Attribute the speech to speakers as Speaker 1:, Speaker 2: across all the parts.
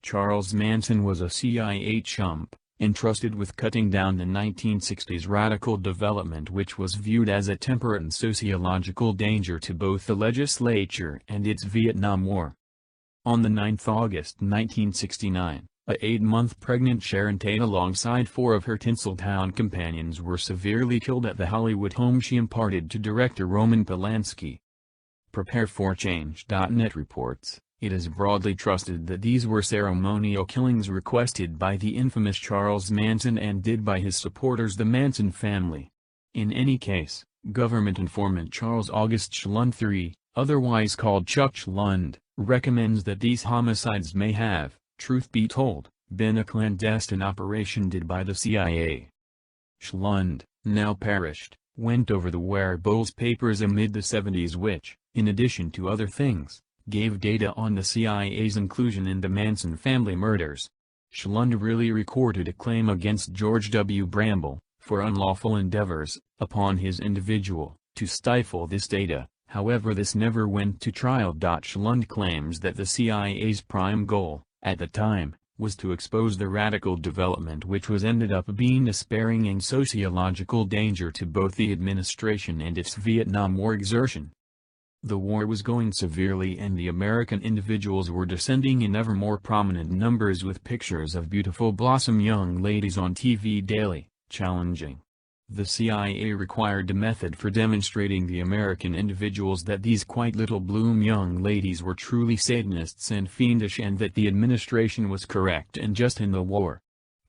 Speaker 1: Charles Manson was a CIA chump, entrusted with cutting down the 1960s radical development which was viewed as a temperate and sociological danger to both the legislature and its Vietnam War. On the 9th August 1969, a 8-month pregnant Sharon Tate alongside 4 of her Tinseltown companions were severely killed at the Hollywood home she imparted to director Roman Polanski. PrepareForChange.net reports, it is broadly trusted that these were ceremonial killings requested by the infamous Charles Manson and did by his supporters the Manson family. In any case, government informant Charles August Schlund III, otherwise called Chuck Schlund, recommends that these homicides may have, truth be told, been a clandestine operation did by the CIA. Schlund, now perished, went over the wearables papers amid the 70s which, in addition to other things, gave data on the CIA's inclusion in the Manson family murders. Schlund really recorded a claim against George W. Bramble, for unlawful endeavors, upon his individual, to stifle this data, however this never went to trial. Schlund claims that the CIA's prime goal, at the time, was to expose the radical development which was ended up being a despairing and sociological danger to both the administration and its Vietnam War exertion. The war was going severely and the American individuals were descending in ever more prominent numbers with pictures of beautiful blossom young ladies on TV daily, challenging. The CIA required a method for demonstrating the American individuals that these quite little bloom young ladies were truly Satanists and fiendish and that the administration was correct and just in the war.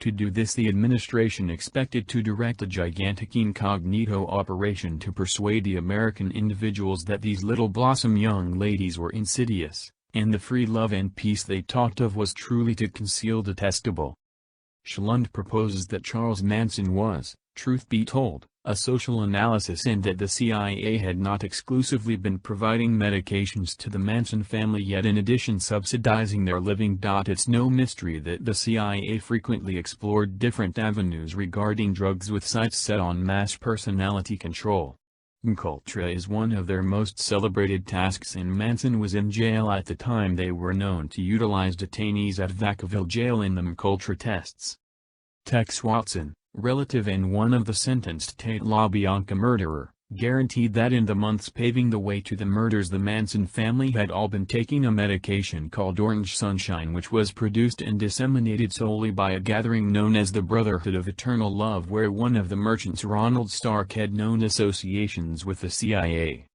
Speaker 1: To do this the administration expected to direct a gigantic incognito operation to persuade the American individuals that these little blossom young ladies were insidious, and the free love and peace they talked of was truly to conceal detestable. Schlund proposes that Charles Manson was, truth be told, a social analysis and that the CIA had not exclusively been providing medications to the Manson family yet in addition subsidizing their living. It's no mystery that the CIA frequently explored different avenues regarding drugs with sights set on mass personality control. Culture is one of their most celebrated tasks and Manson was in jail at the time. They were known to utilize detainees at Vacaville jail in the culture tests. Tex Watson, relative and one of the sentenced Tate LaBianca murderer, guaranteed that in the months paving the way to the murders the Manson family had all been taking a medication called Orange Sunshine which was produced and disseminated solely by a gathering known as the Brotherhood of Eternal Love where one of the merchants Ronald Stark had known associations with the CIA.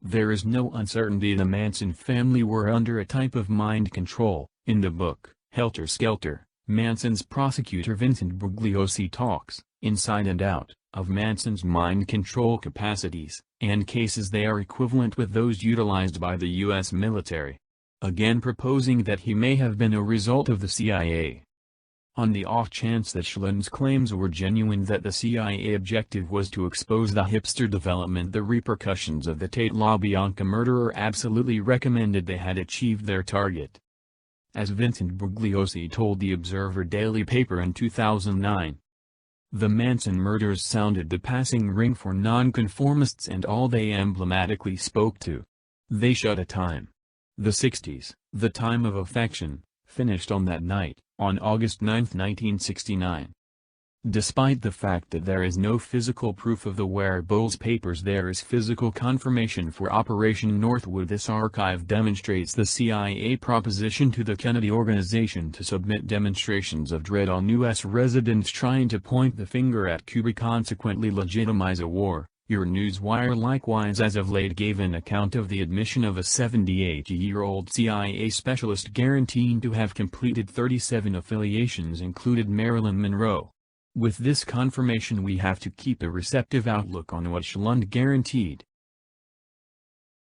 Speaker 1: There is no uncertainty the Manson family were under a type of mind control. In the book, Helter Skelter, Manson's prosecutor Vincent Bugliosi talks, inside and out, of Manson's mind control capacities, and cases they are equivalent with those utilized by the U.S. military. Again proposing that he may have been a result of the CIA. On the off chance that Schlund's claims were genuine that the CIA objective was to expose the hipster development the repercussions of the Tate LaBianca murderer absolutely recommended they had achieved their target. As Vincent Bugliosi told the Observer daily paper in 2009. The Manson murders sounded the passing ring for nonconformists and all they emblematically spoke to. They shut a time. The 60s, the time of affection, finished on that night, on August 9, 1969. Despite the fact that there is no physical proof of the wearables papers there is physical confirmation for Operation Northwood. This archive demonstrates the CIA proposition to the Kennedy organization to submit demonstrations of dread on U.S. residents trying to point the finger at Cuba consequently legitimize a war. Your Newswire likewise as of late gave an account of the admission of a 78-year-old CIA specialist guaranteeing to have completed 37 affiliations included Marilyn Monroe. With this confirmation we have to keep a receptive outlook on what Schlund guaranteed.